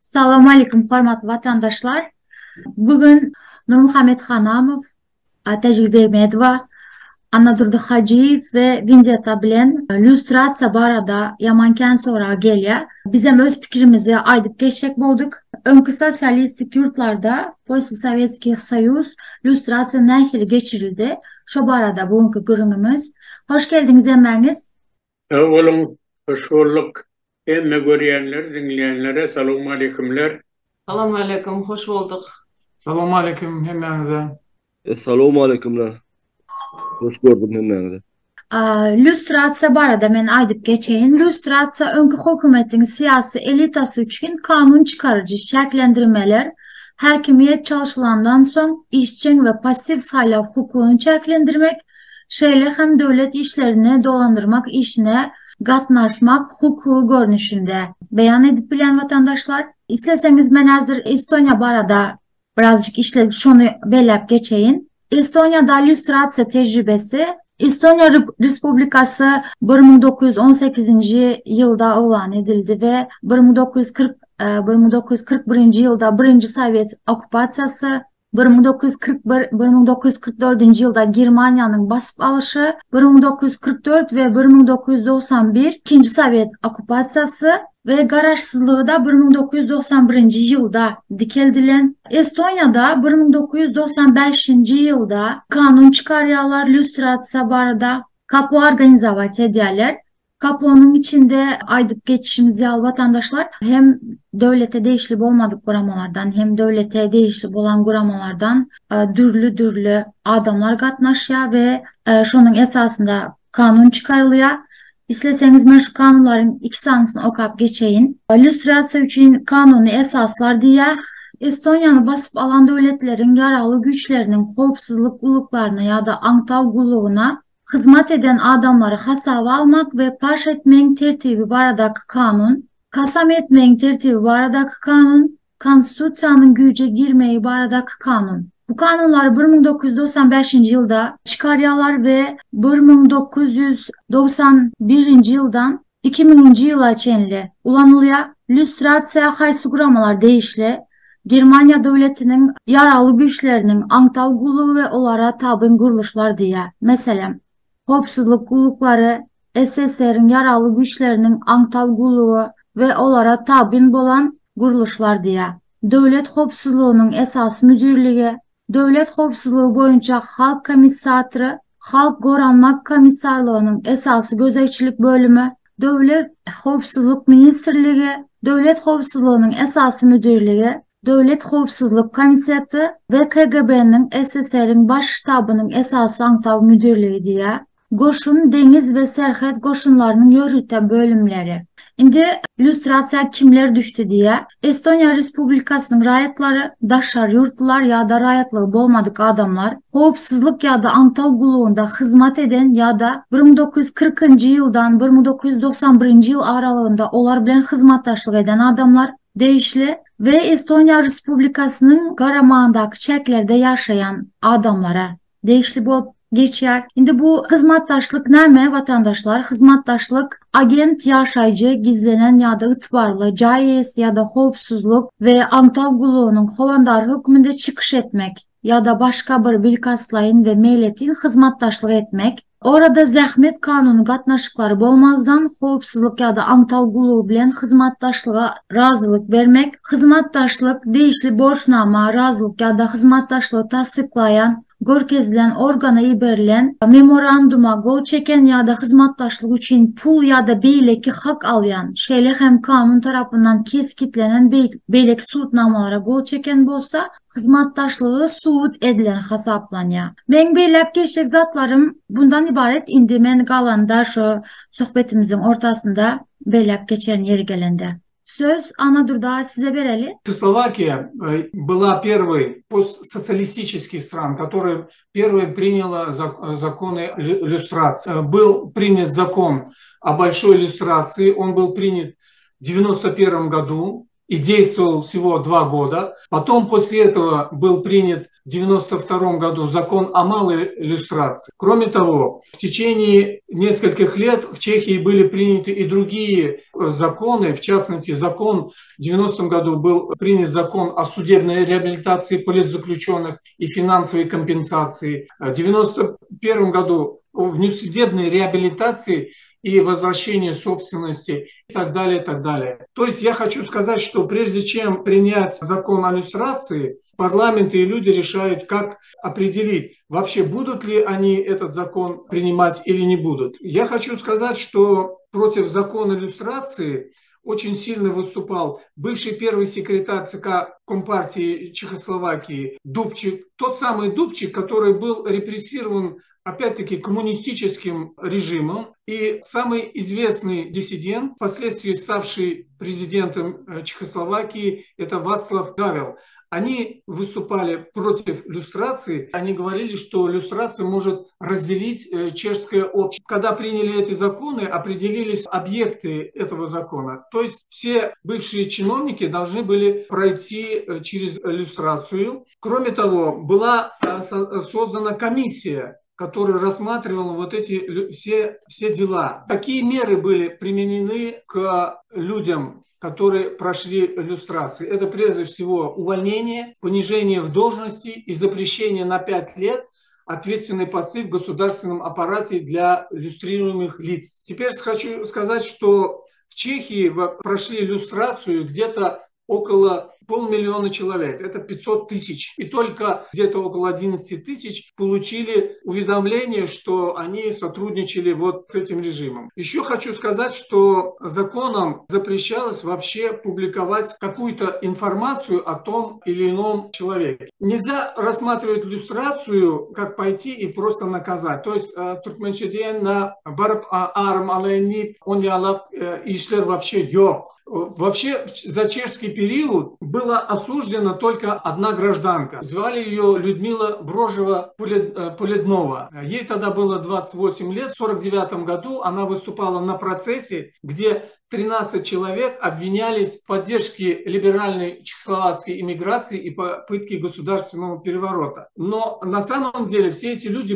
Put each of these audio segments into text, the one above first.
Assalamu alaikum hormatly vatandaşlar. Bugün Nurmuhammed Hanamov, Tecrübe Medva, Anadurdu Hacıyev ve Vinzeta bilen lüstrasiya barada yamanken sonra gelya. Bizim öz fikrimizi aydıp geçecek bulduk. Önkü sosyalistik yurtlarda Post-Sovetskiy Soyuz lüstrasiya nehri geçirildi. Şu barada bugünkü görünümüz. Hoş geldiniz emmeniz. Oğlum, hoş bulduk. Emme göreyenler, dinleyenlere selamun aleykümler. Selamun aleyküm, hoş bulduk. Selamun aleyküm hemmenize. Assalomu alaykumlar. Hoş gördüm hemmenize. Lüstrasiya barada men aydıp geçeyin. Lüstrasiya önkü hükümetin siyasi elitası için kanun çıkarıcı şeklendirmeler, hakimiyet çalışılandan son işçin ve pasif saylov hukukunu şeklendirmek, şeyle hem devlet işlerini dolandırmak işine gatnaşmak hukuku görünüşünde beyan edip bilen vatandaşlar. İsteseniz men hazır Estonya barada birazcık işledik, şunu belirlep geçeyin. Estonya'da lüstrasiya tecrübesi Estonya Respublikası 1918. yılda ilan edildi ve 1941. yılda 1. Sovet okupasiyası, 1944. yılda Germanya'nın basıp alışı, 1944 ve 1991 2. Sovet okupasiyası ve garaşsızlığı da 1991. yılda dikeldilen. Estonya'da 1995. yılda kanun çıkarıyorlar lüstrasiya barada. Kapo organizavat ediyorlar. Kapo'nun içinde aydıp geçişimiz yal vatandaşlar hem devlete değişli olmadık kuramalardan hem devlete değişli olan kuramalardan dürlü adamlar katnaşıyor ve şunun esasında kanun çıkarılıyor. İsteseniz ben şu kanunların iki tanesini okuyup geçeyim. Lüstrasiya için kanuni esaslar diye Estonya'nı basıp alan devletlerin yaralı güçlerinin hopsuzluk uluklarına ya da antavguluğuna hizmet eden adamları hasaba almak ve paş etmeyin tertibi baradaki kanun, kasam etmeyin tertibi baradaki kanun, konstitüsyanın güce girmeyi baradaki kanun. Bu kanunlar 1995. yılda çıkarıyorlar ve 1991. yıldan 2000. yıla çenli ulanılıyor. Lüstrasiya haysi kuramalar değişli. Germanya devletinin yaralı güçlerinin antavguluğu ve onlara tabin kuruluşlar diye. Mesela hopsuzluk kullukları, SSR'in yaralı güçlerinin antavguluğu ve onlara tabin bolan kuruluşlar diye. Devlet hopsuzluğunun esas müdürlüğü, devlet hopsuzluğu boyunca halk komissarı, halk koranmak komissarlığının esası gözetçilik bölümü, devlet hopsuzluk ministerliği, devlet hopsuzluğunun esası müdürlüğü, Devlet Hopsuzluk Komiteti ve KGB'nin SSR'in baş ştabının esası Antav müdürlüğü diye. Koşun, deniz ve serhet koşunlarının yörüte bölümleri. Şimdi lüstrasiya kimler düştü diye. Estonya Respublikası'nın rayetleri, daşar yurtlar ya da rayetliği olmadık adamlar, hopsuzluk ya da antavguluğunda hizmet eden ya da 1940. yıldan 1991. yıl aralığında onlar bilen hizmettaşlık eden adamlar değişli ve Estonya Respublikası'nın qaramağındaki çeklerde yaşayan adamlara değişli bu geçer. Şimdi bu hizmettaşlık ne vatandaşlar? Hizmettaşlık agent yaşayıcı, gizlenen ya da itibarlı, caiz ya da hopsuzluk ve antavguluğunun kovandar hükmünde çıkış etmek ya da başka bir bilkaslayın ve meyletin hizmettaşlık etmek. Orada zahmet kanunu katnaşıkları bolmazdan hopsuzluk ya da antavguluğu bilen hizmettaşlığa razılık vermek, hizmettaşlık değişli borçnama, razılık ya da hizmettaşlığı tasdiklayan, görkezilen organa iberilen, memoranduma gol çeken ya da hizmettaşlık için pul ya da beyleki hak alayan, şeyle hem kanun tarafından keskitlenen beylek suutnamalara gol çeken bolsa, hizmettaşlığı suut edilen hesaplanıyor. Ben beylep geçecek zatlarım bundan ibaret. Indi men galanda şu sohbetimizin ortasında beylep geçen yeri gelende. Söz Anadolu'da size vereli. Чехословакия была первой постсоциалистических стран, которая первой приняла законы люстрации. Был принят закон о большой люстрации, он был принят в 1991 году. и действовал всего 2 года. Потом после этого был принят в 1992 году закон о малой люстрации. Кроме того, в течение нескольких лет в Чехии были приняты и другие законы, в частности, в 1990 году был принят закон о судебной реабилитации политзаключенных и финансовой компенсации. В 1991 году о внесудебной реабилитации и возвращение собственности и так далее, и так далее. То есть я хочу сказать, что прежде чем принять закон о люстрации, парламенты и люди решают, как определить, вообще будут ли они этот закон принимать или не будут. Я хочу сказать, что против закона люстрации очень сильно выступал бывший первый секретарь ЦК Компартии Чехословакии Дубчик, тот самый Дубчик, который был репрессирован опять-таки коммунистическим режимом, и самый известный диссидент, впоследствии ставший президентом Чехословакии, это Вацлав Гавел. Они выступали против люстрации, они говорили, что люстрация может разделить чешское общество. Когда приняли эти законы, определились объекты этого закона. То есть все бывшие чиновники должны были пройти через люстрацию. Кроме того, была создана комиссия, который рассматривал вот эти все дела. Какие меры были применены к людям, которые прошли люстрацию? Это прежде всего увольнение, понижение в должности и запрещение на 5 лет ответственной посты в государственном аппарате для люстрируемых лиц. Теперь хочу сказать, что в Чехии прошли люстрацию где-то около 500 000 человек, это 500 тысяч. И только где-то около 11 тысяч получили уведомление, что они сотрудничали вот с этим режимом. Еще хочу сказать, что законом запрещалось вообще публиковать какую-то информацию о том или ином человеке. Нельзя рассматривать люстрацию, как пойти и просто наказать. То есть Туркменчеден на барб арм алейни он ялав ишлер вообще йог. Вообще за чешский период была осуждена только одна гражданка. Звали ее Людмила Брожева-Поледнова. Ей тогда было 28 лет. В 1949 году она выступала на процессе, где 13 человек обвинялись в поддержке либеральной чехословацкой иммиграции и попытке государственного переворота. Но на самом деле все эти люди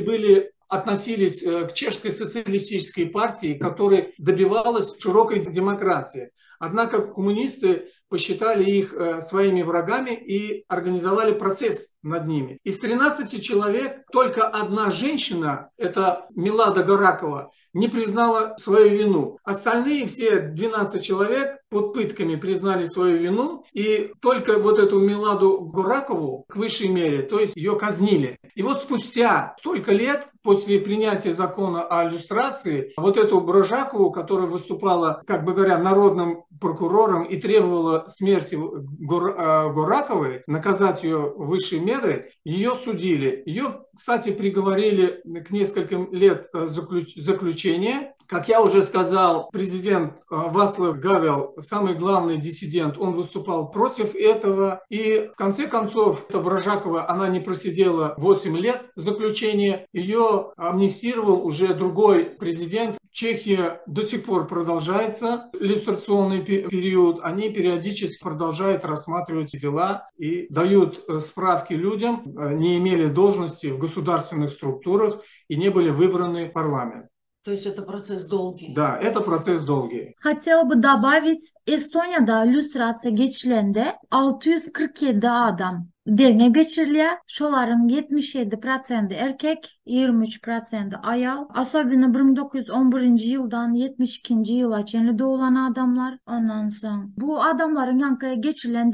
относились к чешской социалистической партии, которая добивалась широкой демократии. Однако коммунисты посчитали их своими врагами и организовали процесс над ними. Из 13 человек только одна женщина, это Милада Горакова, не признала свою вину. Остальные все 12 человек под пытками признали свою вину, и только вот эту Миладу Горакову к высшей мере, то есть ее казнили. И вот спустя столько лет после принятия закона о люстрации, вот эту Брожакову, которая выступала, как бы говоря, народным прокурором и требовала смерти Гораковой, наказать ее высшей меры, ее судили. Ее, кстати, приговорили к нескольким лет заключения. Как я уже сказал, президент Вацлав Гавел, самый главный диссидент, он выступал против этого. И в конце концов, эта Брожакова, она не просидела 8 лет заключения. Ее амнистировал уже другой президент. Чехия до сих пор продолжается люстрационный период. Они периодически продолжают рассматривать дела и дают справки людям, не имели должности в государственных структурах и не были выбраны в парламент. То есть это процесс долгий. Да, это процесс долгий. Хотела бы добавить, Estonya'da люстрация geçilerinde 647 adam derine geçiriliyor. Şoların 77% erkek, 23% ayal. Особенно 1911 yıldan 72. yıla çenli doğulan adamlar. Ondan sonra bu adamların yankaya geçirilen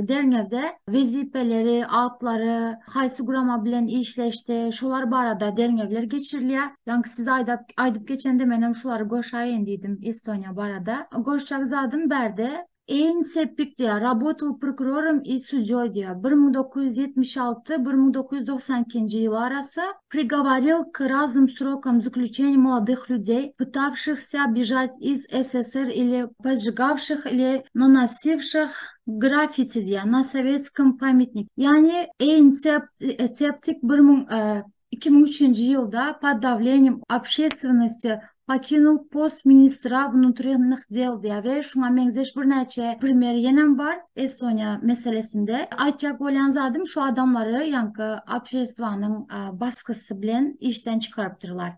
dernevde vezipeleri, adları, haysi kurama bilen işleşti. Şolar barada dernevler geçiriliyor. Yankı size aydıp geçen de benim şoları goşaya indiydim Estonya barada. Goşçak zadım berde. Эйн Сеппикте работал прокурором и судьей. 1976-1992 yıl arası приговорил к разным срокам заключения молодых людей, пытавшихся бежать из СССР или поджигавших или наносивших граффити на советском памятнике. Yani Эйн Септик 2003 yılda под давлением общественности покинул пост министра внутренних дел diye ve şuna menzeş bir neçe primer yenem var Estonya meselesinde. Aytjak bolyanzadım şu adamları yankı Apşestvanın baskısı bilen işten çıkarıptırlar.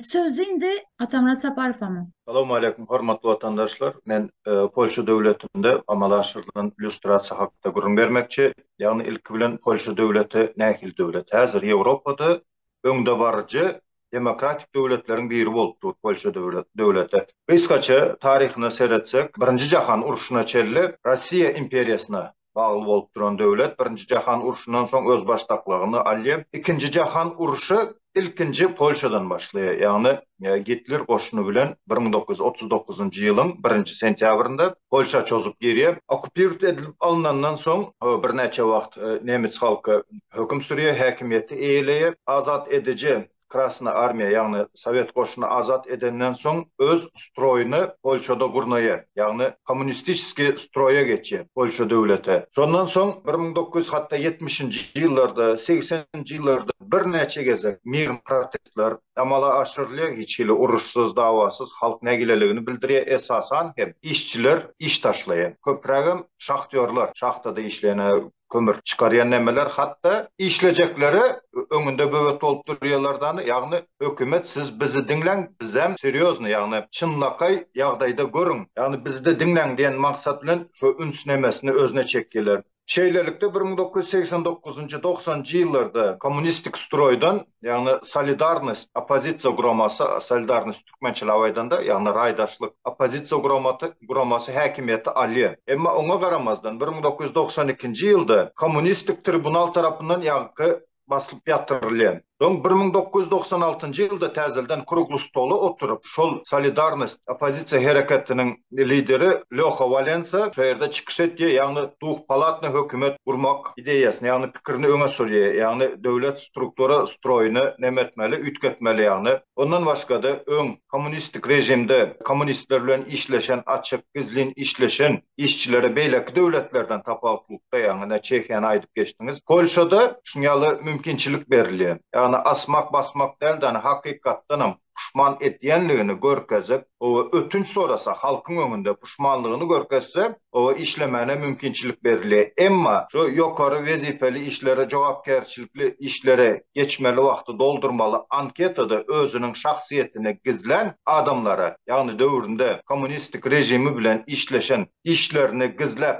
Sözü indi Atamrat Saparov'a. Assalamu alaikum, hormatly vatandaşlar. Men Polşa döwletinde amala aşyrylan illüstrasiýa hakda gurrun bermekçi. Ýagny ilki bilen Polşa döwleti nähil döwlet. Häzir Ýewropada öňde barjy demokratik döwletleriň biri bolup dur Polşa döwleti. Eskaça taryhyny seyretsek, 1-nji jahan uruşuna çelli Rossiya imperiýasyna bagly bolup duran döwlet 1-nji jahan uruşundan soň öz başdaklygyny alýar. 2-nji jahan uruşy ilkinji Polşadan başlaýar. Ýagny Hitler goşuny bilen 1939-njy ýylyň 1-nji sentýabrynda Polşa çözup girýär. Okupert edilip alynandan soň bir neçe wagt Nemes halky höküm sürýär, häkimiýeti eýleýär, azat edici Krasna Armiya, ýagny Sowet goşuny azat edenden soň öz stroýuny Polşada gurnaýar. Ýagny kommunistik stroýa geçýär Polşa döwleti. Şondan soň 1970-nji ýyllarda, 80-nji ýyllarda bir neçe gezek mir protestler amala aşyrylýar, hiç hili uruşsuz, dawasız halk nägileligini bildirýär. Esasan hep işçiler iş taşlaýar. Köprägem şahtyorlar, şahtada işleýän kömür çıkaryan nemeler, hatta işleyecekleri önünde bövet olup durýarlardan, ýagny hökümet siz bizi dinleň, biz hem seriozny, ýagny çynlakay ýagdaýda görüň, ýagny bizde dinleň diýen maksat bilen şu ünsünemesini özüne çekýärler. Şeýlelikde 1989-njy 90-njy ýyllarda kommunistik stroýdan, ýagny Solidarność opozisiýa guramasy, Solidarność türkmençe aýdanda, ýagny raýdaşlyk opozisiýa guramasy häkimiýeti alýar. Emma oňa garamazdan 1992-nji ýylda kommunistik tribunal tarapyndan ýagny basılıp ýatyrylýar. Soň 1996-njy ýylda täzelden kurugly stoly oturup şol Solidarność opozisiýa hereketiniň lideri Leho Valensa şu ýerde çykyş etdi, ýagny Duh palatny hökümet gurmak ideýasyny, ýagny pikirini öňe sürýär, ýagny döwlet struktura stroýuny nemetmeli, ütketmeli ýagny. Ondan başga da öň kommunistik rejimde kommunistler bilen işleşen, açyk, gizlin işleşen işçilere beýleki döwletlerden tapawutlukda, ýagny Çekiýany aýdyp geçdiňiz. Polşada şunyaly mümkinçilik berilýär. Yani asmak basmak değil de hakikattanım puşman etýänligini görkezip, o ötünç sorasa halkın önünde puşmanlığını görkezse, o işlemene mümkinçilik berilýär. Emma şu ýokary wezipeli işlere, jogapkärçilikli işlere geçmeli wagty doldurmaly anketada özüniň şahsiýetini gizlen adamlara, ýagny döwründe kommunistik rejimi bilen işleşen, işlerini gizlep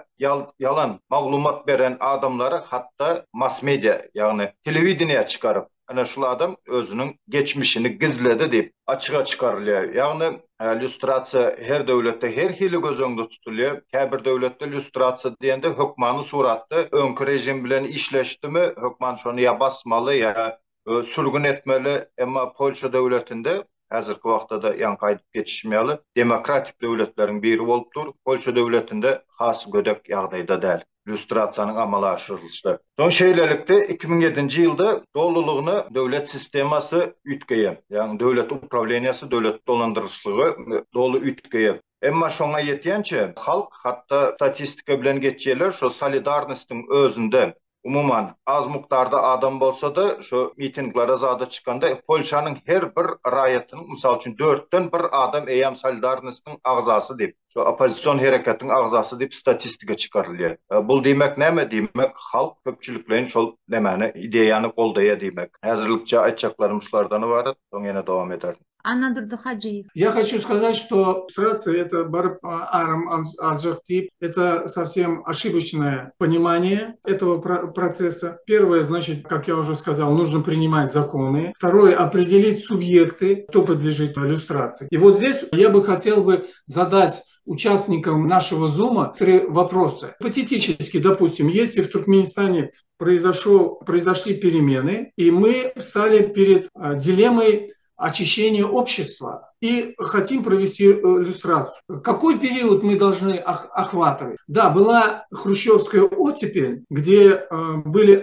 yalan maglumat beren adamlara, hatta mass media, ýagny telewizioniýa çıkarıp ana şu adam özünün geçmişini gizledi deyip açığa çıkarılıyor. Yani lüstrasiya her döwletde her hili göz öňünde tutulýar. Käbir döwletde lüstrasiya diýende hökmany suratda öňkü rejim bilen işleşdimi, hökman şonu ya basmaly ya sürgün etmeli. Emma Polşa döwletinde häzirki wagtda da ýanky aýdyp geçişmeli. Demokratik döwletleriň biri bolup dur. Polşa döwletinde has gödek ýagdaýda däl. Lüstrasiýanyň amala aşyrylýy. Soň şeýlelikde 2007-nji ýylda dolulugyny döwlet sistemasy ütgeýär. Ýagny döwlet upravleniýasy, döwlet dolandyrýçylygy dolu ütgeýär. Emma şoňa ýetýänçe halk, hatda statistika bilen geçýärler, şu Solidarnostyň özünde umuman az mukdarda adam bolsa da şu mitinglara zada çıkanda Polşanyň her bir raýatynyň, mysal üçin 4-den bir adam eýam Solidarnostyň agzasy diýip, şu opozisiýon hereketiň agzasy diýip statistika çıkarylýar. Bul diýmek näme diýmek? Halk köpçülik bilen şol nämäni ideýany goldaýar diýmek. Häzirlikçe aýtjaklarym şulardan ibaret, soň ýene dowam ederdim. Анна Дурдухаджиев. Я хочу сказать, что иллюстрация — это барып арам алжактип, это совсем ошибочное понимание этого процесса. Первое, значит, как я уже сказал, нужно принимать законы. Второе — определить субъекты, кто подлежит иллюстрации. И вот здесь я бы хотел задать участникам нашего зума 3 вопроса. Гипотетически, допустим, если в Туркменистане произошли перемены, и мы встали перед дилеммой очищения общества и хотим провести иллюстрацию. Какой период мы должны охватывать? Да, была хрущевская оттепель, где были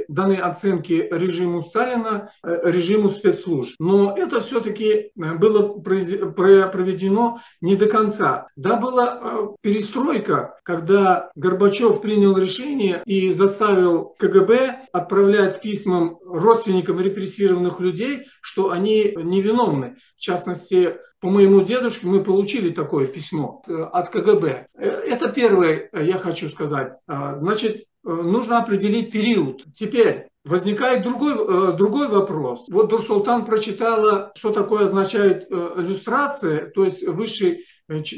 даны оценки режиму Сталина, режиму спецслужб. Но это все-таки было проведено не до конца. Да, была перестройка, когда Горбачев принял решение и заставил КГБ отправлять письмам родственникам репрессированных людей, что они невиновны. В частности, частности, по моему дедушке мы получили такое письмо от КГБ. Это первое, я хочу сказать. Значит, нужно определить период. Теперь возникает другой вопрос. Вот Нурсултан прочитала, что такое означает люстрация, то есть высшие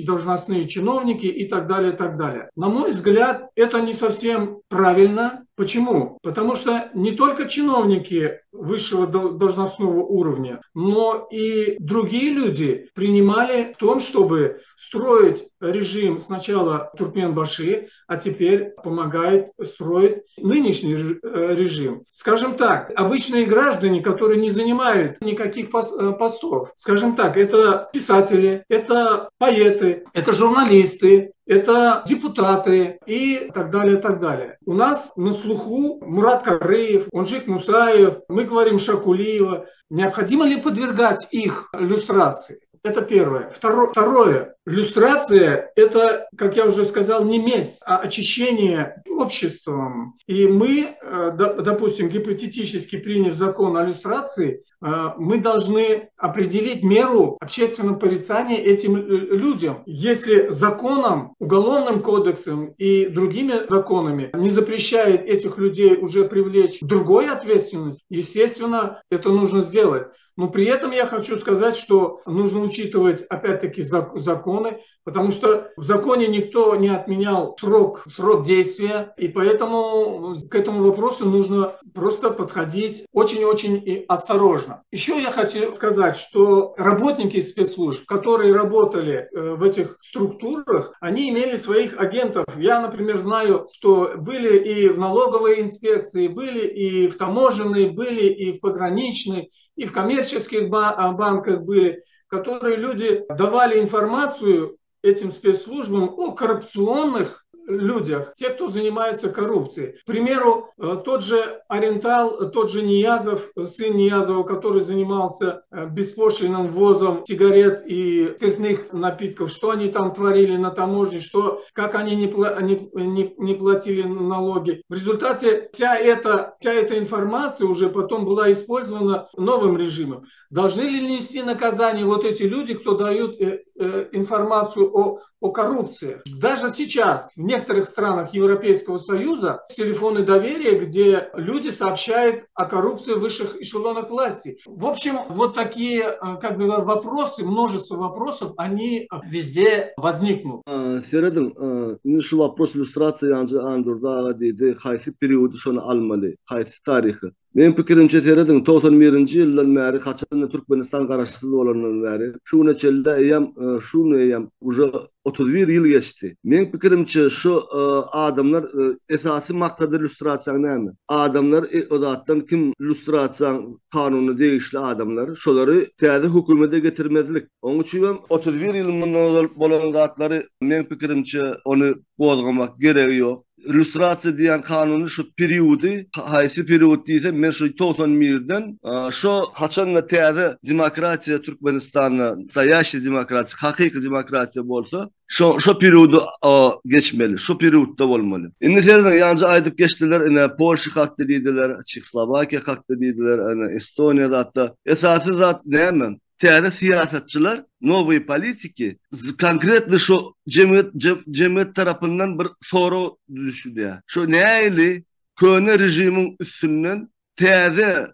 должностные чиновники и так далее, и так далее. На мой взгляд, это не совсем правильно. Почему? Потому что не только чиновники высшего должностного уровня, но и другие люди принимали в том, чтобы строить режим сначала Туркменбаши, а теперь помогает строить нынешний режим. Скажем так, обычные граждане, которые не занимают никаких постов, скажем так, это писатели, это поэты, это журналисты, это депутаты и так далее, и так далее. У нас на слуху Мурат Карыев, Унжик Мусаев, мы говорим Шакулиева. Необходимо ли подвергать их люстрации? Это первое. Второе. Люстрация – это, как я уже сказал, не месть, а очищение обществом. И мы, допустим, гипотетически приняв закон о люстрации, мы должны определить меру общественного порицания этим людям. Если законом, уголовным кодексом и другими законами не запрещает этих людей уже привлечь к другой ответственности, естественно, это нужно сделать. Но при этом я хочу сказать, что нужно учитывать, опять-таки, законы, потому что в законе никто не отменял срок действия, и поэтому к этому вопросу нужно просто подходить очень-очень осторожно. Еще я хочу сказать, что работники спецслужб, которые работали в этих структурах, они имели своих агентов. Я, например, знаю, что были и в налоговой инспекции, были и в таможенной, были и в пограничной, и в коммерческих банках были, которые люди давали информацию этим спецслужбам о коррупционных людях, те, кто занимается коррупцией. К примеру, тот же Орентал, тот же Ниязов, сын Ниязова, который занимался беспошлинным ввозом сигарет и спиртных напитков, что они там творили на таможне, как они не платили налоги. В результате вся эта информация уже потом была использована новым режимом. Должны ли нести наказание вот эти люди, кто дают информацию о коррупции? Даже сейчас в некоторых странах Европейского Союза телефоны доверия, где люди сообщают о коррупции в высших эшелонах власти. В общем, вот такие вопросы, множество вопросов, они везде возникнут. Seyredin, indi şu вопрос иллюстрации Andur'da deydi, qaysi periodu şonu almalı, qaysi tarihi. Men pikirimçe seyredin, 91-nji ýyldan bäri haçan Türkmenistan garaşsyz bolandan bäri şu neçelde eýem уже 31 ýyl geçdi. Men pikirimçe şu adamlar esasy maksady illüstrasiýaň näme? Adamlar o zatdan kim illüstrasiýaň kanuny değişli adamlar, şolary täze hökümete getirmezlik. Onuň üçin hem 31 ýyl bolan zatlary men pikirimçe onu bozgamak geregi ýok. İllüstrasiya diýen kanuny şu periodi, haýsy period diýse men şu 91-den şu haçan täze demokratiýa Türkmenistanda, saýaşy demokratiýa, hakyky demokratiýa bolsa, şu periodu geçmeli, şu periodda bolmaly. Indi serden ýanjy aýdyp geçdiler, Polşa hakda diýdiler, Çekslowakiýa hakda diýdiler, Estoniýada hatda. Esasy zat näme? Täze siýasatçylar, nowy politiki konkretli şu cemiyet tarapyndan bir soru düşýär. Şu näili köne rejimiň üstünden täze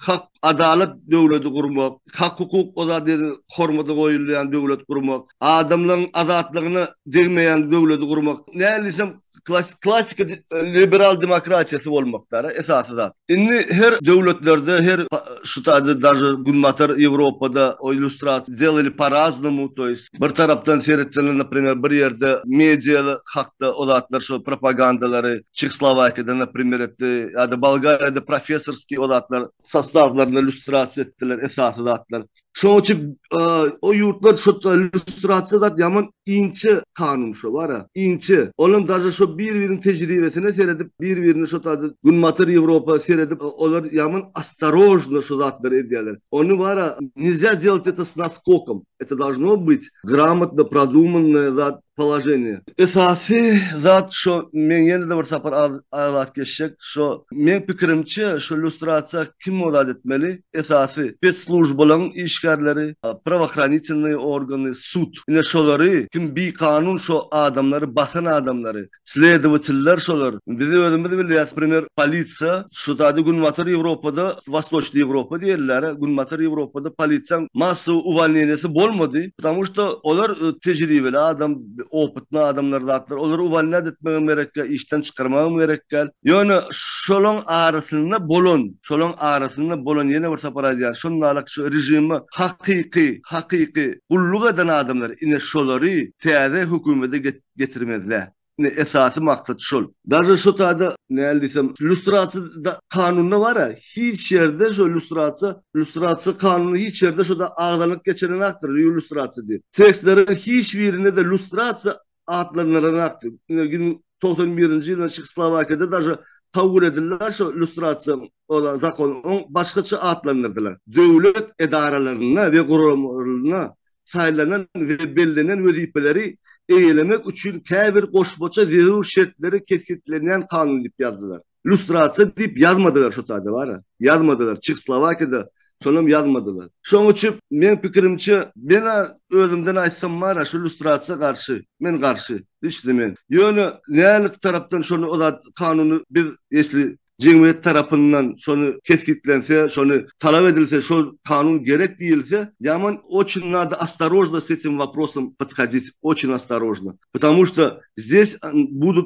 hak adalet döwleti gurmak, hak hukuk ozadlygyny hormaty goýulýan döwlet gurmak, adamlaryň azatlygyny degmeýän döwleti gurmak. Nälisem klasik liberal demokratiýasy bolmakda esasy zat. Indi her döwletlerde, her şu taýda даже gulmatar Ýewropada o illüstrasiýa сделали по-разному, то есть bir tarapdan seretdiler, например, bir ýerde mediýaly hakda ozatlar şu propagandalary Çekslowakiýada, например, etdi, ýa-da Bolgariýada professorski ozatlar sastawlaryny illüstrasiýa etdiler, esasy zatlar. Şoň üçin o ýurtlar şu illüstrasiýa zat ýaman inçi kanun şu bara, inçi. Olam даже şu bir-biriniň tejribesine seredip, bir-birini şu taýda gulmatar Ýewropa seredip, olar ýaman осторожно şu zatlary edýärler. Onu bara, нельзя делать это с наскоком. Это должно быть грамотно продуманное, положение. Esasy zat şo men ýene-de bir sapar aýlat geçjek. Şo men pikirimçe şo lüstrasiýa kim bolat etmeli? Esasy spetslužbalaryň işgärleri, правоохранительный органы, sud. Ine şolary kim bir kanun şo adamları, basan adamları, следовательler şolar. Bizi özümüz bilýäs, premier polisiýa şu taýda günbatyr Ýewropada, Восточный Ýewropa diýerler. Günbatyr Ýewropada polisiýaň massawy uwalniýanyny bolmady. Потому что olar tejribeli adam, opitli adamlar zatlar. Olar uwalnat etmegi gerekkä, işden çykarmagy gerekkä. Ýöne şolon arasynda bolon ýene bir sapar aýdýar. Şondalyk şu rejimi hakyky gulluk eden adamlar ine şolary täze hökümete getirmediler. Esasy maksat şol. Даже şu taýda näle desem, lüstrasiýa kanunda bar ya, hiç ýerde şu lüstrasiýa kanuny hiç ýerde şu da agdalyk geçiren aktyr, lüstrasiýa diýip. Tekstlerin hiç birinde de lüstrasiýa adlanlanan aktyr. 91-nji ýylda Çekoslowakiýada даже kabul edildiler şu lüstrasiýa ola zakon başgaça adlandyrdylar. Döwlet edaralaryna we gurulmalarına saýlanan we bellenen wezipeleri eýlemek üçin käbir goşboça zerur şertleri keskinlenen kanun diýip ýazdylar. Lüstrasiýa diýip ýazmadylar şu taýda bar. Ýazmadylar. Çekoslowakiýada şonam ýazmadylar. Şoň üçin men pikirimçe, men özümden aýtsam bar, şu lüstrasiýa garşy, men garşy. Düşdimen. Ýöne nälik tarapdan şonu ola kanuny bir esli Cemiyet tarafından şonu keskitlense, şonu talep edilse, şu kanun gerek değilse, yaman очень надо осторожно с этим вопросом подходить, очень осторожно. Потому что здесь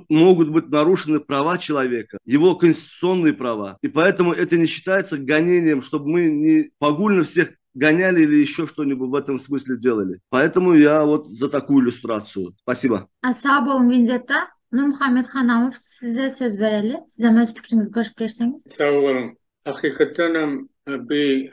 могут быть нарушены права человека, его конституционные права. И поэтому это не считается гонением, чтобы мы не погульно всех гоняли или еще что-нибудь в этом смысле делали. Поэтому я вот за такую иллюстрацию. Спасибо. Sağ olun Vinzetta. Muhammed Hanamov, size söz bereli. Size öz fikrinizi görüşüp geçseniz. Sağ olun. Hakikaten bir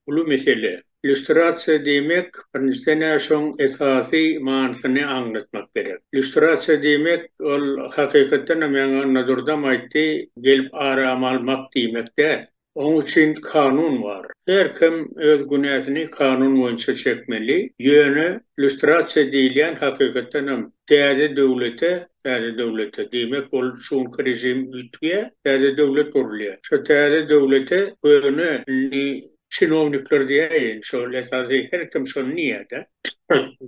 ulu mesele. Lüstrasiýa demek, birincisine şoň esasy manasyny anlatmak gerek. Lüstrasiýa demek, ol hakikaten men nazardam aýtdy, gelip aram almak diýmekde. Onun için kanun var. Her kim öz günahını kanun boyunca çekmeli. Ýöne lüstrasiýa diýilen hakikaten täze döwlete demek ol şuňky rejim ütüye täze döwlet kurulýar. Şu täze döwlete öňe çinovnikler diýen, şol esasy her kim şonu niýede.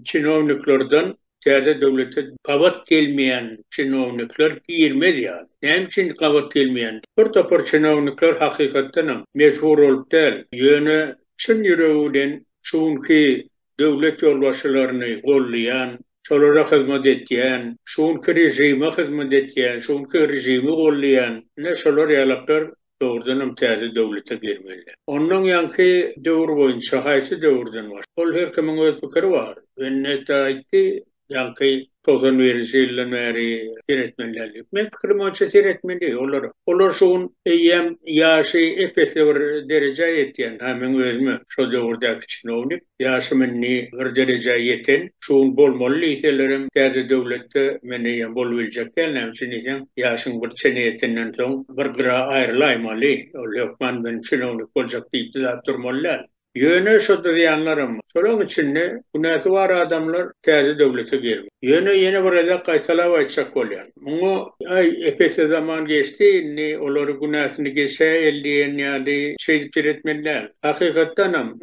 Çinovniklerden täze döwlete gabat gelmeýän çinovnikler girmedi ýa. Näme üçin gabat gelmeýän? Bir topar çinovnikler hakykatdan mejbur bolup däl. Ýöne çyn ýüreginden şuňky döwlet ýolbaşçylaryny gollaýan, şolara hyzmat etýän, şuňky rejime hyzmat etýän, şuňky rejimi gollaýan, ne şolar ýalaplar doğrudan täze döwlete girmeli. Ondan ýanky döwür boýunça haýsy döwürden var. Ol her kimiň öz pikiri var. Enne taýtdy ýanky 91-nji ýyldan beri seretmenler. Men pikirim onça seretmeli olar. Olar şoň eýem ýaşy epesli bir derejä ýetýän. Men özüme şo döwürdäki çinovnik ýaşymyny bir derejä ýeten, şoň bolmaly ýetelerim täze döwletde meni ýa bolup biljekler. Näme üçin diýsem, ýaşyň bir çene ýetenden soň bir gira aýrylaýmaly. Ol ýokman ben çinovnik boljak diýip zat durmalylar. Ýöne şu diýenlerim. Şolaň içinde günäsi var adamlar täze döwlete girmek. Ýöne ýene bir eda gaýtalap aýtsak bolýar. Muňa epese zaman geçti, ni olary günäsini geçe eldiýen ýa-da şey etmediler. Hakykatdan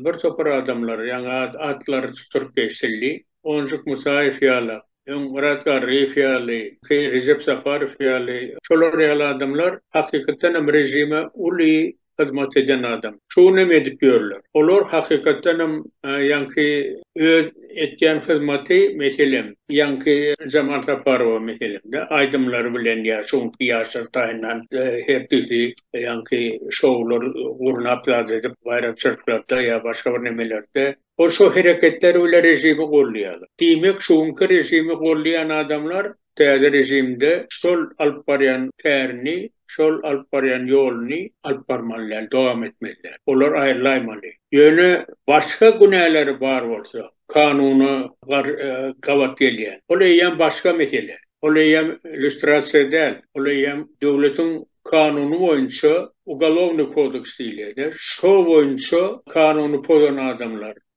bir topar adamlar, ýa-da atlar tutup geçildi. Onjuk Musaýew ýaly, Murat Garif ýaly, Recep Safarow ýaly, şolar ýaly adamlar hakykatdan rejime uly hyzmat eden adam. Şunu nem edip görürler. Olar hakikaten ýanky öz etýän hyzmaty meselem, ýanky Jamal Safarow meselemde aýdymlary bilen ýa şoňky ýaşlar taýynan her türlü ýanky şowlar gurnaplar edip bayram çyrklarda ýa başga bir nemelerde o şu hereketler öyle rejimi gollaýar. Diýmek şoňky rejimi gollaýan adamlar täze rejimde şol alyp barýan tärini, şol alyp barýan ýolny alyp barmalylar, dowam etmeliler. Olar aýrylaýmaly. Ýöne başga günäleri bar bolsa, kanuny gabat gelýän. Olaýan başga mesele. Olaýan lüstrasiýa däl, olaýan döwletiň kanuny boýunça Ugolovny kodeks diýilýär. Şo boýunça kanuny pozan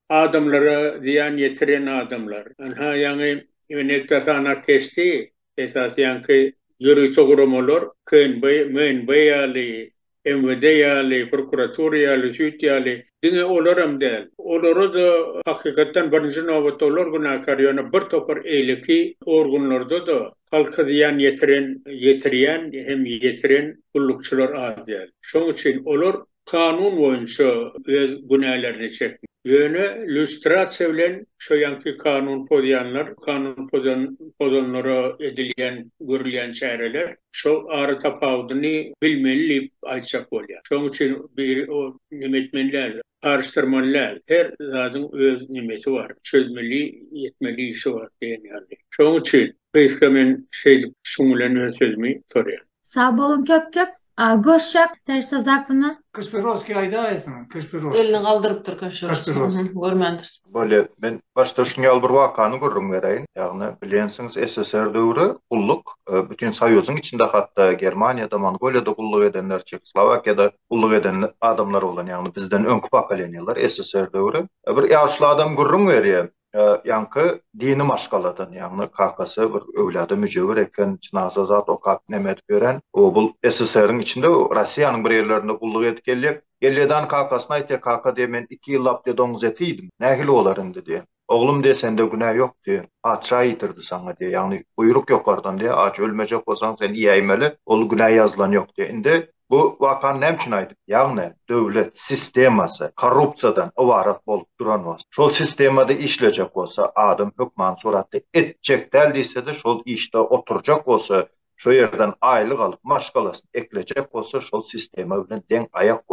adamlara ziyan yetiren adamlar. Ýani Nektasana kesti esasiyan ki yürüyüşe kurumalar kön bayali MVD yali, prokuratur yali, süt yali, dine olaram değil. Oları da hakikaten birinci nöbette olar günahkar yani bir topar eyleki organlarda da halka diyen yetiriyen hem yetiren kullukçular az değil. Şunun için olar kanun boyunca günahlarını çekmiyor. Yöne lüstrasiya bilen şu yanki kanun pozanlara edilen, görülen çareler şu arı tapavdını bilmeli ayçak oluyor. Şunun için bir o nimetmenler, araştırmalar, her zatın öz nimeti var. Çözmeli, yetmeli işi var diyen yani. Şunun için kıyıskamen şungulen sözümü soruyor. Sağ olun köp. Görüşecek ders hakkında. Кашпировский aydaysın, Кашпировский. Elini kaldırıptır Kaşpirovski. Kaşpirovski. Görmendir. Böyle ben başta şunu bir vakanı görürüm vereyim. Yani biliyorsunuz SSR dövrü kulluk bütün Soyuz'un içinde hatta Germanya'da, Mongolya'da kulluk edenler, Çekoslovakya'da kulluk eden adamlar olan yani bizden ön bakaleniyorlar SSR dövrü. Bir yaşlı adam görürüm veriyor. Yankı dini maşgaladan yani kakası bir övladı mücevir eken cinaza zat okap nemet gören o bu SSR'ın içinde Rusya'nın bir yerlerinde kulluk edip Gelleden kakasına ite kaka diye men 2 yıl apte donuz etiydim. Nehil oların dedi. Oğlum diye sende günah yok diye. Açra yitirdi sana diye. Yani buyruk yok oradan diye. Aç ölmeyecek olsan sen iyi eymeli. Ol günah yazılan yok diye. Indi bu vakan nemçin aydık. Yani devlet sisteması korrupsiyadan ovarat bolup duran olsa. Şol sistemada işleyecek olsa adam hükman suratı etcek deldiyse de şol işte oturacak olsa şu yerden aylık alıp maşgalasını ekleyecek olsa şol sistemi bilen den ayak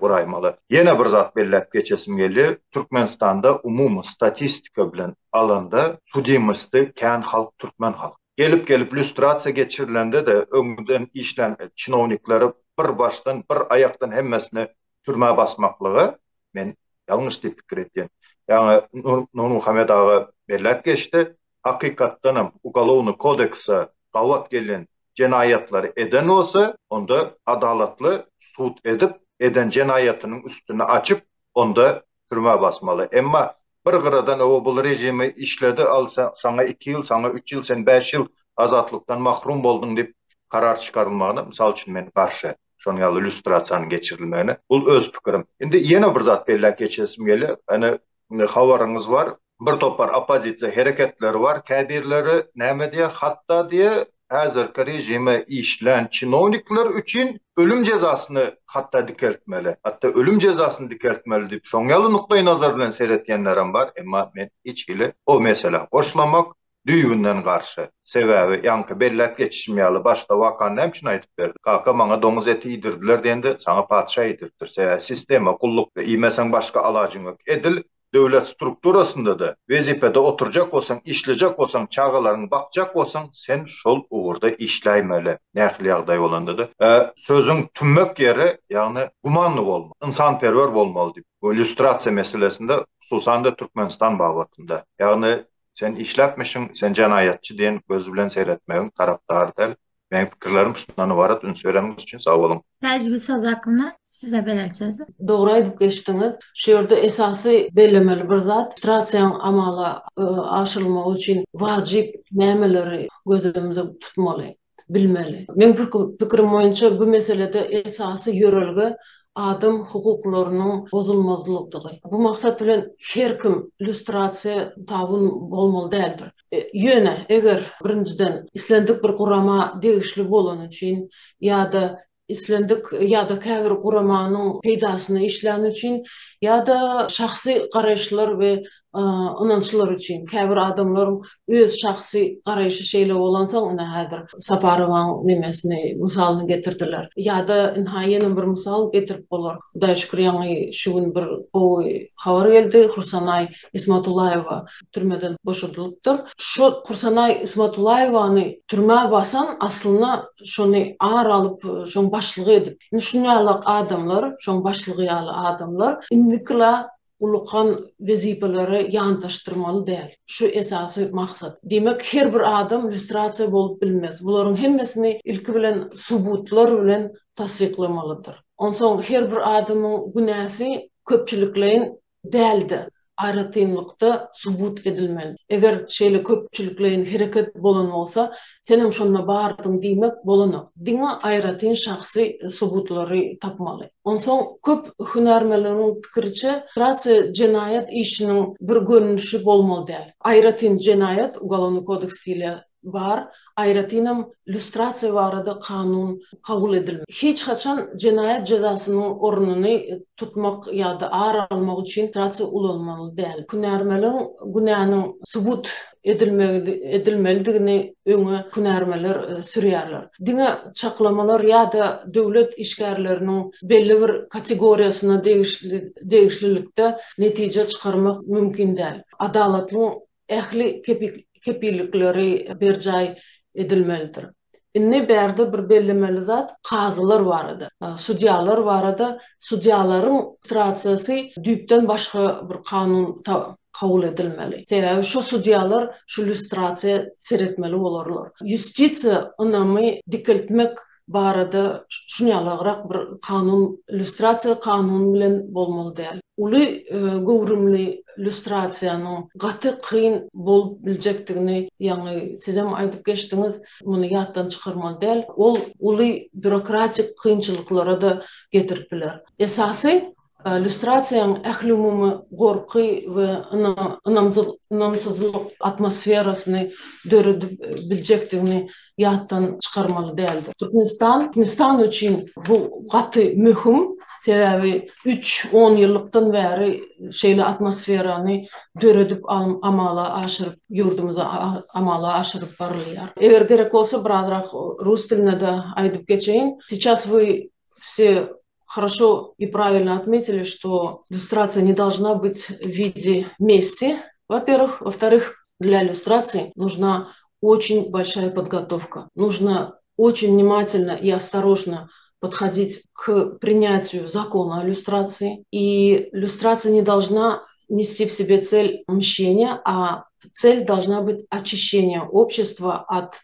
uraymalı. Yine bir zat bellep geçesim geliyor. Türkmenistan'da umumu statistika bilen alanda sudimizde kən halk, Türkmen halk. Gelip lüstrasiya geçirilende de öňünden işlen çinovnikleri bir baştan bir ayaktan hemmesine türme basmaklığı men yanlış dip fikir etdim. Yani Nur Muhammed ağa bellep geçti. Hakikattanım Ugolovny kodeksa qavat gelen cinayetleri eden olsa onda adaletli sud edip eden cinayetinin üstünü açıp onda türme basmalı. Ama bir qıradan o bu rejimi işledi al sana 2 yıl, sana 3 yıl, sen 5 yıl azatlıktan mahrum boldun dep karar çıkarılmağına misal için men karşı şonu yalı lüstrasiyanın geçirilmegine. Bu öz pikirim. Endi yine bir zat bellek geçesim geli. Hani habarınız var. Bir topar opozisiya hareketleri var. Kabirleri näme diye hatta diye hazırki rejime işlen çinovnikler için ölüm cezasını hatta dikeltmeli. Hatta ölüm cezasını dikeltmeli deyip şoňaly nuqtai nazar bilen seyretgenlerim var. Emma men içgili o mesele hoşlamak düýünden karşı. Sebebi yankı bellek geçişmeyeli başta vakan nemçin aytıp berdi. Kaka maňa domuz eti ýidirdiler dendi, sana padşa ýidirdir. Sebebi sistema kullukda iýmesen başka alajyň ýok. Edil devlet strukturasında da vazifede oturacak olsan, işleyecek olsan, çağalarını bakacak olsan sen şol uğurda işleymeli. Nähil ýagdaý bolanda da. Sözün tümmek yeri yani gumanlı olmalı, insanperver bolmaly diýip. Bu illüstrasiya meselesinde hususan da Türkmenistan babatında. Yani sen işlepmişsin, sen janayatçı diýen göz bilen seyretmegiň tarapdary del. Benim fikirlerim şundan ibaret. Ünsöýreniniz için sağ olun. Tecrübe söz hakkında size berer sözü. Doğru aydıp geçtiniz. Şu yerde esası bellemeli bir zat. Lüstrasiyanın amala aşırılma için vacip nämeleri gözümüzde tutmalı, bilmeli. Men pikirim boýunça bu meselede esası yörelge adam hukuklarynyň bozulmazlygydy. Bu maksat bilen her kim lüstrasiya tabyn bolmaly däldir. Ýöne eger birinciden islendik bir gurama degişli bolan üçin ýa-da islendik ýa-da käbir guramanyň peýdasyna işlän üçin ýa-da şahsy garaşlar we inançlar üçin käbir adamlaryň öz şahsy garaşy şeýle bolansa ona häzir Saparowaň nemesini misalyny getirdiler. Ýa-da ýene bir misal getirip bolar. Hudaý şükür ýa-ni şu gün bir habar geldi. Hursanay Ismatullayewa türmeden boşadylypdyr. Şu Hursanay Ismatullayewa'ny türme basan aslında şonu ağır alıp şoň başlygy edip şunýaly adamlar, şoň başlygy ýaly adamlar indikla ulukan vezipeleri ýantaşdyrmaly däl. Şu esasy maksat. Demek her bir adam lüstrasiya bolup bilmez. Bularyň hemmesini ilki bilen subutlar bilen tasdiklamalydyr. Onsoň her bir adamyň günäsi köpçüliklerin däldi. aýratynlykda subut edilmeli. Eger şeýle köpçüliklerin hereket bolan bolsa, senem şonda bardyň diýmek bolany. Diňe aýratyn şahsy subutlary tapmaly. Onsoň köp hünärmeleriň pikirçe, lustratsiýa jenayet işiniň bir görnüşi bolmaly däl. Aýratyn jenayet Uголовный kodeks diýilýär var, aýratynam lustratsiýa barada kanun kabul edilmeli. Hiç haçan jenayet jazasynyň ornuny tutmak ýa-da ağır almak üçin lustratsiýa ulanmaly däl. Hünärmeliň günäniň subut edilmelidigini öňe hünärmeler sürýärler. Diňe çaklamalar ýa-da döwlet işgärleriniň belli bir kategoriýasyna degişlilikde netije çykarmak mümkin däl. Adalatlyň ähli kepillikleri berjay edilmelidir. Inne bärde bir bellemeli zat kazylar barady, sudyalar barady. Sudyaların lustratsiýasy düýpden başga bir kanun kabul edilmeli. Sebäbi şu sudyalar şu lustratsiýa seretmeli bolarlar. Justisiýa ynamy dikeltmek barada şunýalagrak bir kanun, lustratsiýa kanun bilen bolmaly däl. Uly gowrumly lustratsiýanyň gaty kyn bolup biljekdigini, ýani sizem aýdyp geçdiňiz, muny ýatdan çykarmaly däl. Ol uly bürokratik kynçylyklara da getirip biler. Esasy lustratsiýanyň ähli umumy gorky we ynamsyzlyk atmosferasyny döredip biljekdigini ýatdan çykarmaly däldir. Türkmenistan üçin bu gaty mühim. Sebäbi 3-10 ýyllykdan bäri şeýle atmosferany döredip amala aşyryp ýurdumuza amala aşyryp barylýar. Eger gerek bolsa birazrak rus diline de aýdyp geçeýin. Сейчас вы все хорошо и правильно отметили, что иллюстрация не должна быть в виде мести. Во-первых. Во-вторых, для иллюстрации нужна очень большая подготовка. Нужно очень внимательно и осторожно подходить к принятию закона о иллюстрации. И иллюстрация не должна нести в себе цель мщения, а цель должна быть очищение общества от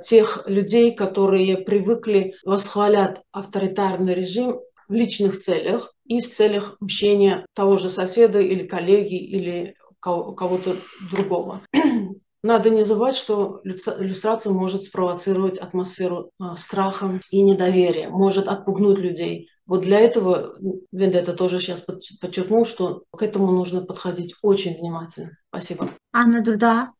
тех людей, которые привыкли восхвалять авторитарный режим в личных целях и в целях мщения того же соседа или коллеги или кого-то другого. Надо не забывать, что иллюстрация может спровоцировать атмосферу страха и недоверия, может отпугнуть людей. Вот для этого, Вендетта тоже сейчас подчеркнул, что к этому нужно подходить очень внимательно. Спасибо. Анна Дурда,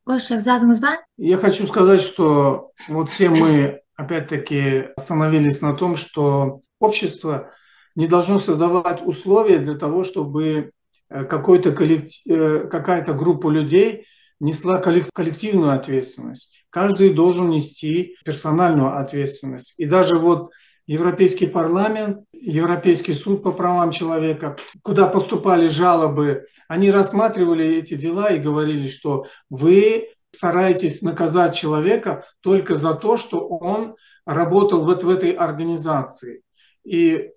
Я хочу сказать, что вот все мы опять-таки остановились на том, что общество не должно создавать условия для того, чтобы какая-то группа людей несла коллективную ответственность. Каждый должен нести персональную ответственность. И даже вот Европейский парламент, Европейский суд по правам человека, куда поступали жалобы, они рассматривали эти дела и говорили, что вы стараетесь наказать человека только за то, что он работал вот в этой организации. И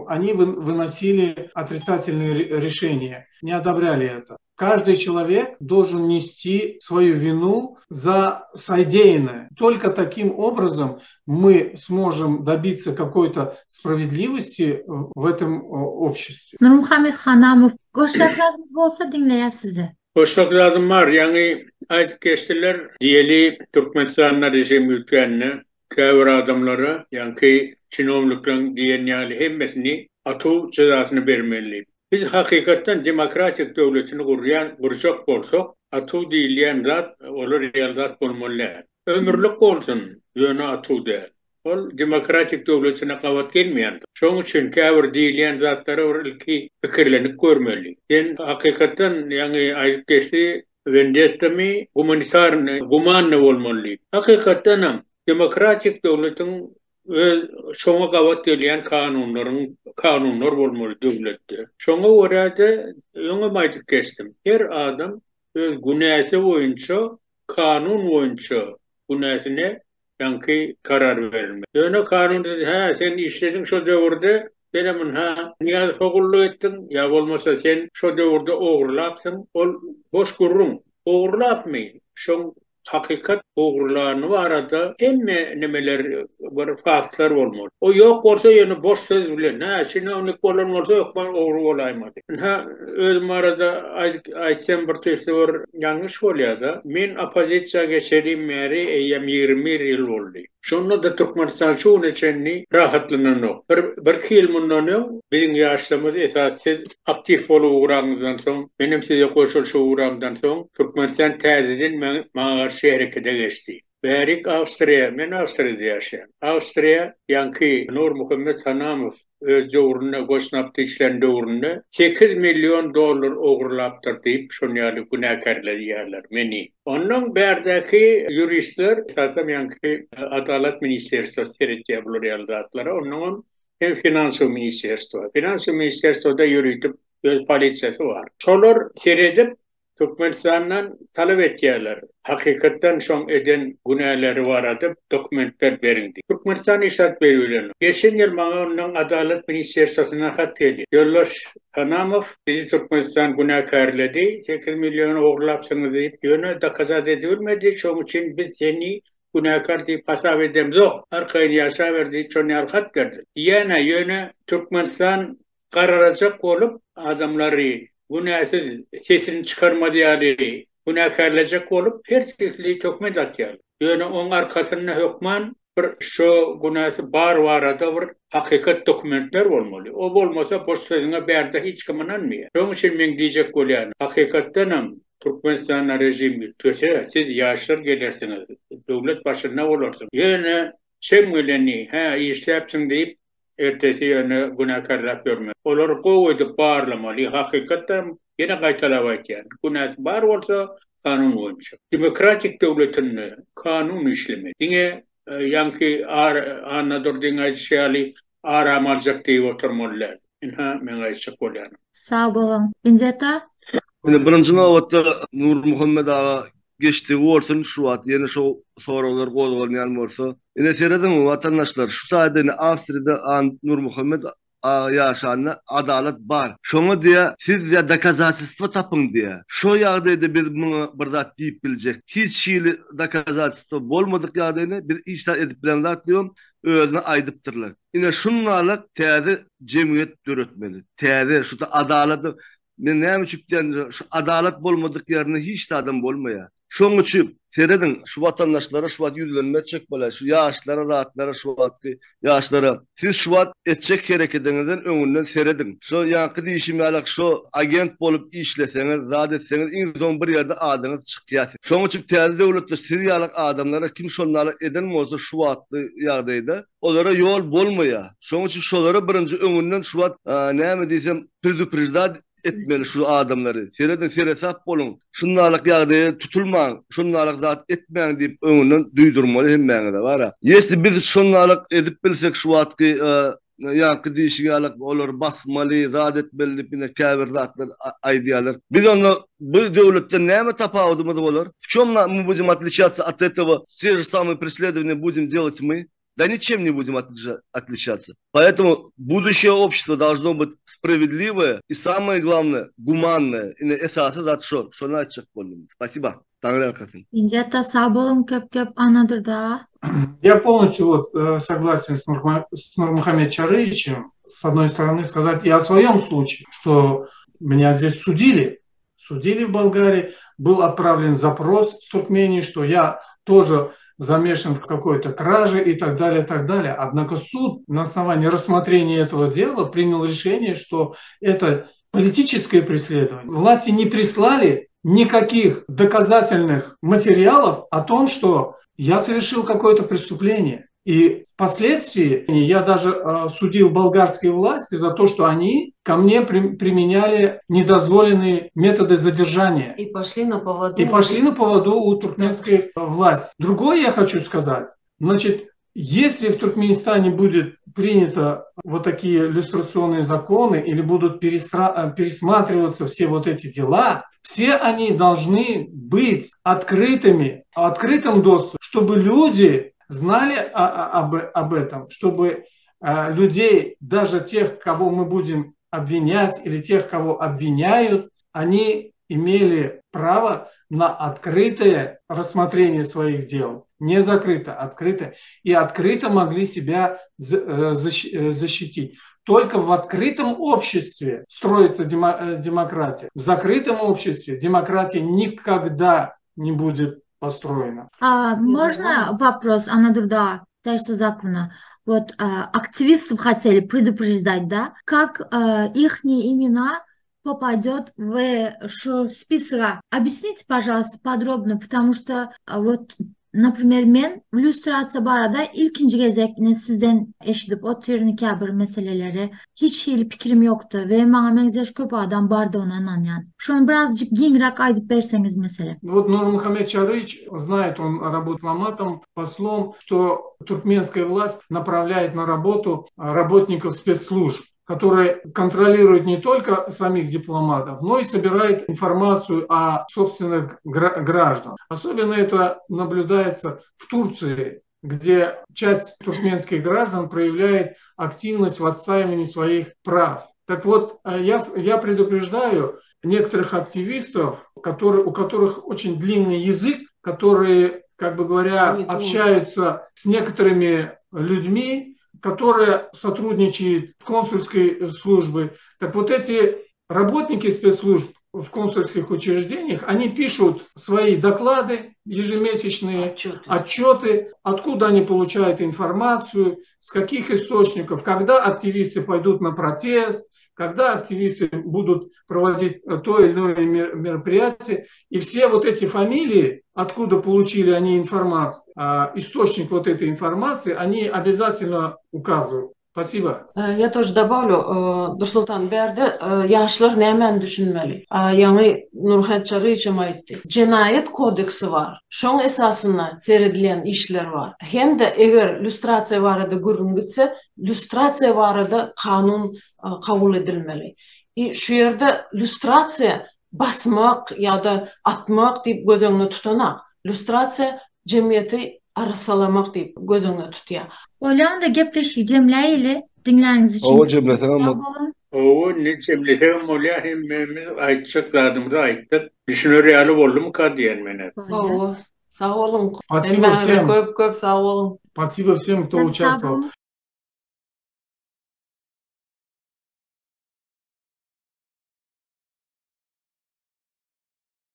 они выносили отрицательные решения, не одобряли это. Каждый человек должен нести свою вину за содеянное. Только таким образом мы сможем добиться какой-то справедливости в этом обществе. Nurmuhammed Hanamov, goşaklarınız bolsa dinleýär sizi. Goşaklarım var, yani ayet geçtiler diyeli Türkmenistan'da rejim yürütkenine, käbir adamlara, yani ki çinovlukların diyen yani hemmesini atu cezasını vermeli. Biz hakikaten demokratik devletini kuracak bolsak, atu diýilýän zat, olar real zat bolmaly. Ömürlük bolsun, ýöne atu däl. Ol demokratik devletine gawat gelmeýär. Şoň üçin käbir diýilýän zatlary ilki pikirlenip görmeli. Sen hakikaten ýani aýdyp geçdi, vendettami gumanny bolmaly. Hakikaten demokratik devletin şoňa gawat gelýän kanunlar bolmaly döwletde. Şoňa görä-de öňe maýdyp geçdim. Her adam öz günäsi boýunça, kanun boýunça günäsine ýa-ni karar bermeli. Ýöne kanun sen işlediň şo döwürde, benim niýe hogullyk etdiň, ýa bolmasa sen şo döwürde ogurlapsyň, ol boş gurrun, ogurlapmy. Şoň hakikat uğurlanı arada emme nemeler bir faktlar olmalı. O yok olsa yani boş söz bile. Ne için onu olsa yok ben uğru olaymadı. Ha özüm arada aytsam bir testi var yanlış oluyor da. Men apozisiya geçerim meri eyyam 20 yıl oldu. Şunu da Türkmenistan şunun içinni rahatlanan o. Bir yıl bundan yok. Bizim yaşlarımız esassız aktif uğramızdan son, benim size koşuluşu uğramdan son, Türkmenistan tezinin maaşı harekete geçti. Berik Avstriya, men Avstriya'da yaşayan. Avstriya, yankı Nur Muhammed Hanamov öz doğruna, Gosnap'ta işlerinde uğruna 8 milyon dolar uğurlaptır deyip şunyalı günahkarlar yerler, meni. Onun berdeki juristler, esasım yankı Adalet Ministerstvosu seyretçe bulur yaldatları, onun hem Finansal Ministerstvo. Finansal Ministersto'da yürütüp göz polisiyası var. Çolar seyredip Türkmenistan'dan talep ettiler. Hakikaten şon eden günahları var adıp dokumentler verildi. Türkmenistan işaret veriyorlar. Geçen yıl bana onun Adalet Ministerstvosu'na hat geldi. Yoldaş Hanamov bizi Türkmenistan günahkarladı. 8 milyon uğurlapsınız deyip yönü da kaza edilmedi. Şunun için biz seni günahkar deyip hasav edemiz o. Arkayını yaşa verdi, çoğunu arkat verdi. Yani yönü Türkmenistan kararacak olup adamları günahsız sesini çıkarmadı yani günahkarlayacak olup her sesliği tökmet atıyor. Yani onun arkasında hükman bir şu günahsı var arada bir hakikat dokumentler olmalı. O olmasa boş sözüne berde hiç kımınanmıyor. Onun için ben diyecek yani hakikattenam Türkmenistan rejimi töse siz yaşlar gelirsiniz. Devlet başında olursunuz. Yani çemüleni işlepsin deyip ertesi yani günahkarlık görmez. Olur koydu bağırlamalı. Hakikaten yine kaytalavat yani. Günah var olsa kanun olmuş. Demokratik devletin kanun işlemi. Yine yankı anladır dine şeyali aramalacak diye oturmalılar. İnha men ayçak olan. Sağ olun. İnzeta? Yani birinci navbatda Nur Muhammed ağa geçti olsun şu at yeni şu sorular qo'zg'algan bolsa ine seyredin vatandaşlar şu sayede Avstriyada Nur Muhammed ağa yaşanına adalet var. Şonu diye siz ya dokazательство tapın diye. Şu ýagdaýda biz bunu bir zat diýip biljek. Hiç şeýle dokazательство bolmadyk ýagdaýyny biz işler edip bilen zat diýom özüne aýdypdyrlar. Ine şunlalyk täze jemgyýet döretmeli. Täze şu adalet men näme üçin şu adalet bolmadyk ýerine hiç adam bolmaýar. Şoň üçin seredin şu vatandaşlara şu wat ýüzlenme çek bolar. Şu ýaşlara zatlara şu watky ýaşlara siz şu wat etjek hereketinizden öňünden seredin. Şu ýanky diýişim ýalyk şu agent bolup işleseňiz, zat etseňiz iň son bir ýerde adyňyz çykýar. Şoň üçin täze döwletde siz ýalyk adamlara kim şonlaly eden bolsa şu watly ýagdaýda olara ýol bolmaýar. Şoň üçin şolara birinji öňünden şu wat näme diýsem предупреждать etmeli şu adamları. Seredin seresap bolun. Şunlalyk ýagdaýa tutulmaň, şunlalyk zat etmeň diýip öňünden duýdurmaly hemmäňe var. Ýesi biz şunlalyk edip bilsek şu watky ýanky diýişiňe olar basmaly, zat etmeli bine käbir zatlar aýdýarlar. Biz onu bu döwletde näme tapawudymyz bolar? В чём мы будем отличаться от этого? Те же самые преследования будем делать мы. Да ничем не будем отличаться. Поэтому будущее общество должно быть справедливое и, самое главное, гуманное. И esası da şu açık bolun. Спасибо. Tanrı hakikaten. İnzeta sağ olun köp anadır da. Я полностью согласен с Нурмухамед Чарыевичем. С одной стороны, сказать и о своем случае, что меня здесь судили в Болгарии, был отправлен запрос в Туркмению, что я тоже замешан в какой-то краже и так далее, так далее. Однако суд на основании рассмотрения этого дела принял решение, что это политическое преследование. Власти не прислали никаких доказательных материалов о том, что я совершил какое-то преступление. И впоследствии я даже судил болгарские власти за то, что они ко мне применяли недозволенные методы задержания. И пошли на поводу. И пошли на поводу у туркменской власти. Другое я хочу сказать. Значит, если в Туркменистане будет принято вот такие иллюстрационные законы или будут пересматриваться все вот эти дела, все они должны быть открытыми, открытым доступом, чтобы люди знали об этом, чтобы людей, даже тех, кого мы будем обвинять, или тех, кого обвиняют, они имели право на открытое рассмотрение своих дел. Не закрыто, открыто. И открыто могли себя защитить. Только в открытом обществе строится демократия. В закрытом обществе демократия никогда не будет построена. Можно вопрос, Анадырда, Тайшта Закуна? Вот активистов хотели предупреждать, да, как их имена попадет в список. Объясните, пожалуйста, подробно, потому что вот, например, men illüstratsiya barada ilkinci gezekini sizden eşidip o türlü kabir meseleleri hiç fikrim yoktu ve bana benzer köp adam barda ona yani. Şunu birazcık genelrak aydıp verseniz mesele. Вот Нурмухамед Чарыч знает, он работал дипломатом, послом, что туркменская власть направляет на работу работников спецслужб, которые контролируют не только самих дипломатов, но и собирают информацию о собственных гражданах. Особенно это наблюдается в Турции, где часть туркменских граждан проявляет активность в отстаивании своих прав. Так вот, я предупреждаю некоторых активистов, у которых очень длинный язык, которые, как бы говоря, общаются с некоторыми людьми, которые сотрудничают в консульской службе. Так вот эти работники спецслужб в консульских учреждениях, они пишут свои доклады ежемесячные, отчеты, откуда они получают информацию, с каких источников, когда активисты пойдут на протест, когда активисты будут проводить то или иное мероприятие. И все вот эти фамилии, откуда получили они информацию, источник вот этой информации, они обязательно указывают. Спасибо. Я тоже добавлю, Нурсултан berdi, yaşlar nämen düşünmeli? Yani Nurhan Çarıç'ım aytdı. Cinayet kodeksi var. Şoň esasına seredilen işler var. Hem de eger lüstrasiya barada görüngitse, lüstrasiya barada kanun kabul edilmeli. Şu yerde lüstrasiya basmak ya da atmak deyip gözüňe tutanak. Lüstrasiya cemiyeti arasalamak deyip gözüňe tutýar. Olanda gepleşik Cemile ile dinleriniz için. O cemleten ama O ne cemleten mola hemmemiz açıkladığımızda ayttık. Düşünür yalı oldu mu ka diyen mene. Sağ olun. Спасибо всем. Köp sağ olun. Спасибо всем, кто участвовал.